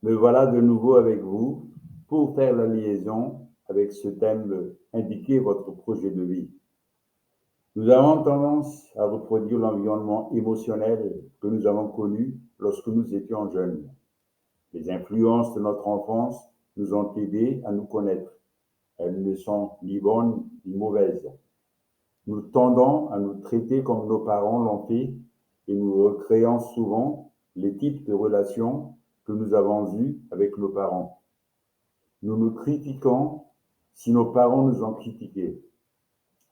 Me voilà de nouveau avec vous pour faire la liaison avec ce thème indiqué votre projet de vie. Nous avons tendance à reproduire l'environnement émotionnel que nous avons connu lorsque nous étions jeunes. Les influences de notre enfance nous ont aidés à nous connaître. Elles ne sont ni bonnes ni mauvaises. Nous tendons à nous traiter comme nos parents l'ont fait et nous recréons souvent les types de relations que nous avons eus avec nos parents. Nous nous critiquons si nos parents nous ont critiqués.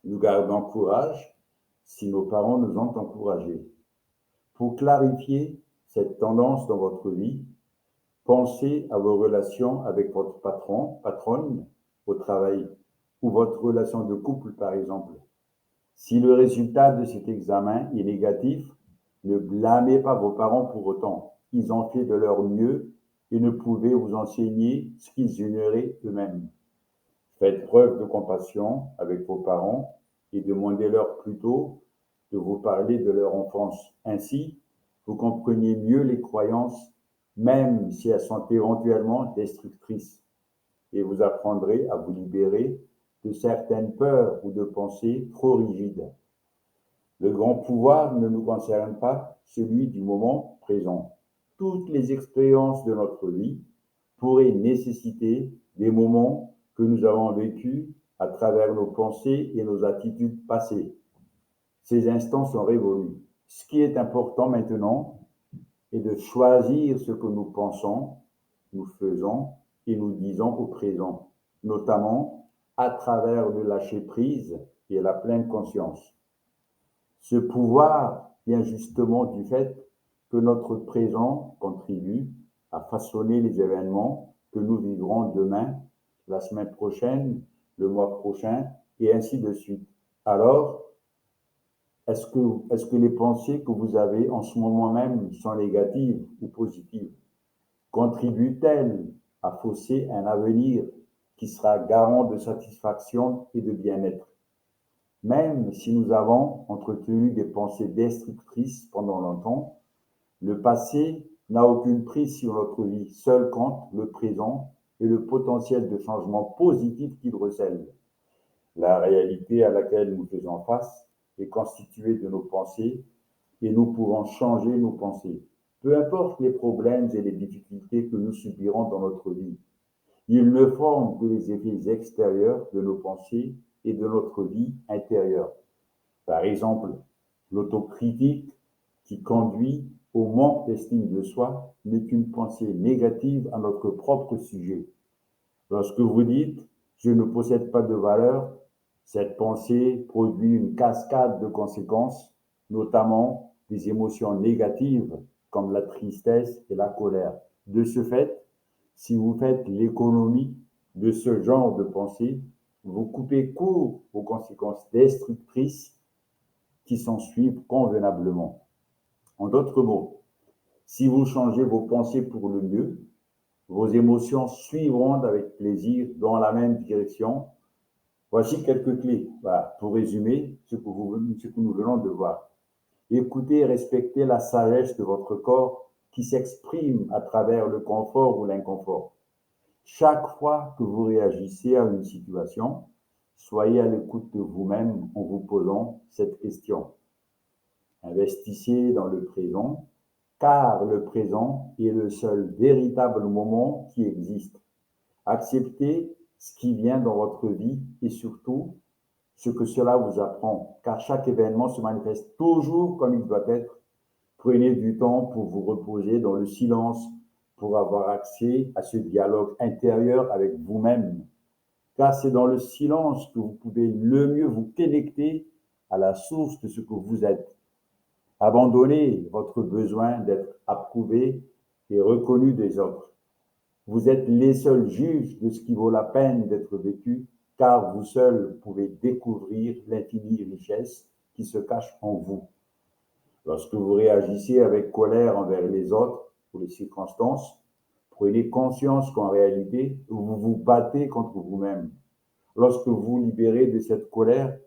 Nous gardons courage si nos parents nous ont encouragés. Pour clarifier cette tendance dans votre vie, pensez à vos relations avec votre patron, patronne au travail ou votre relation de couple par exemple. Si le résultat de cet examen est négatif, ne blâmez pas vos parents pour autant. Ils ont fait de leur mieux et ne pouvaient vous enseigner ce qu'ils ignoraient eux-mêmes. Faites preuve de compassion avec vos parents et demandez-leur plutôt de vous parler de leur enfance. Ainsi, vous comprenez mieux les croyances, même si elles sont éventuellement destructrices, et vous apprendrez à vous libérer de certaines peurs ou de pensées trop rigides. Le grand pouvoir ne nous concerne pas celui du moment présent. Toutes les expériences de notre vie pourraient nécessiter des moments que nous avons vécus à travers nos pensées et nos attitudes passées. Ces instants sont révolus. Ce qui est important maintenant est de choisir ce que nous pensons, nous faisons et nous disons au présent, notamment à travers le lâcher-prise et la pleine conscience. Ce pouvoir vient justement du fait que notre présent contribue à façonner les événements que nous vivrons demain, la semaine prochaine, le mois prochain, et ainsi de suite. Alors, est-ce que les pensées que vous avez en ce moment même sont négatives ou positives? Contribuent-elles à fausser un avenir qui sera garant de satisfaction et de bien-être? Même si nous avons entretenu des pensées destructrices pendant longtemps, le passé n'a aucune prise sur notre vie. Seul compte le présent et le potentiel de changement positif qu'il recèle. La réalité à laquelle nous faisons face est constituée de nos pensées et nous pouvons changer nos pensées. Peu importe les problèmes et les difficultés que nous subirons dans notre vie, ils ne forment que les effets extérieurs de nos pensées et de notre vie intérieure. Par exemple, l'autocritique qui conduit au manque d'estime de soi n'est qu'une pensée négative à notre propre sujet. Lorsque vous dites « je ne possède pas de valeur », cette pensée produit une cascade de conséquences, notamment des émotions négatives comme la tristesse et la colère. De ce fait, si vous faites l'économie de ce genre de pensée, vous coupez court aux conséquences destructrices qui s'ensuivent convenablement. En d'autres mots, si vous changez vos pensées pour le mieux, vos émotions suivront avec plaisir dans la même direction. Voici quelques clés pour résumer ce que nous venons de voir. Écoutez et respectez la sagesse de votre corps qui s'exprime à travers le confort ou l'inconfort. Chaque fois que vous réagissez à une situation, soyez à l'écoute de vous-même en vous posant cette question. Investissez dans le présent, car le présent est le seul véritable moment qui existe. Acceptez ce qui vient dans votre vie et surtout ce que cela vous apprend, car chaque événement se manifeste toujours comme il doit être. Prenez du temps pour vous reposer dans le silence, pour avoir accès à ce dialogue intérieur avec vous-même, car c'est dans le silence que vous pouvez le mieux vous connecter à la source de ce que vous êtes. Abandonnez votre besoin d'être approuvé et reconnu des autres. Vous êtes les seuls juges de ce qui vaut la peine d'être vécu, car vous seuls pouvez découvrir l'infinie richesse qui se cache en vous. Lorsque vous réagissez avec colère envers les autres ou les circonstances, prenez conscience qu'en réalité, vous vous battez contre vous-même. Lorsque vous vous libérez de cette colère,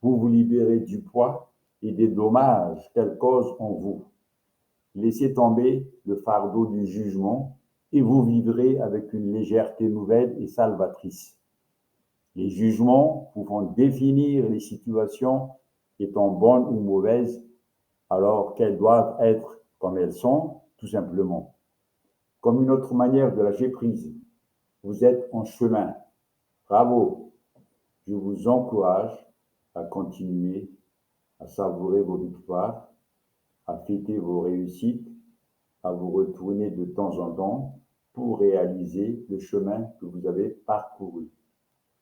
vous vous libérez du poids et des dommages qu'elle cause en vous. Laissez tomber le fardeau du jugement et vous vivrez avec une légèreté nouvelle et salvatrice. Les jugements pouvant définir les situations étant bonnes ou mauvaises, alors qu'elles doivent être comme elles sont, tout simplement. Comme une autre manière de lâcher prise. Vous êtes en chemin. Bravo. Je vous encourage à continuer à savourer vos victoires, à fêter vos réussites, à vous retourner de temps en temps pour réaliser le chemin que vous avez parcouru,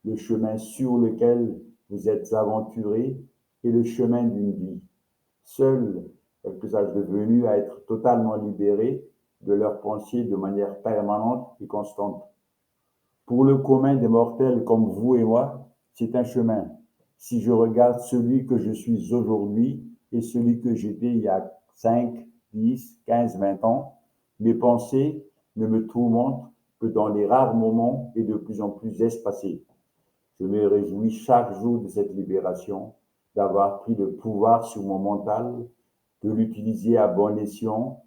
le chemin sur lequel vous êtes aventuré et le chemin d'une vie. Seuls quelques âges devenus à être totalement libérés de leurs pensées de manière permanente et constante. Pour le commun des mortels comme vous et moi, c'est un chemin. Si je regarde celui que je suis aujourd'hui et celui que j'étais il y a 5, 10, 15, 20 ans, mes pensées ne me tourmentent que dans les rares moments et de plus en plus espacés. Je me réjouis chaque jour de cette libération, d'avoir pris le pouvoir sur mon mental, de l'utiliser à bon escient,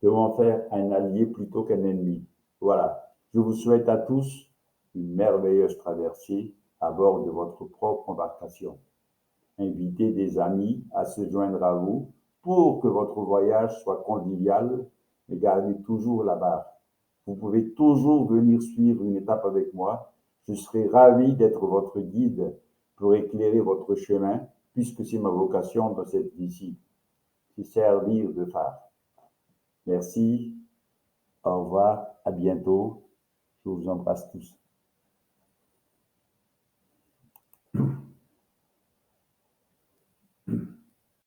de m'en faire un allié plutôt qu'un ennemi. Voilà. Je vous souhaite à tous une merveilleuse traversée à bord de votre propre embarcation. Invitez des amis à se joindre à vous pour que votre voyage soit convivial, mais gardez toujours la barre. Vous pouvez toujours venir suivre une étape avec moi. Je serai ravi d'être votre guide pour éclairer votre chemin, puisque c'est ma vocation dans cette vie-ci, c'est servir de phare. Merci, au revoir, à bientôt. Je vous embrasse tous.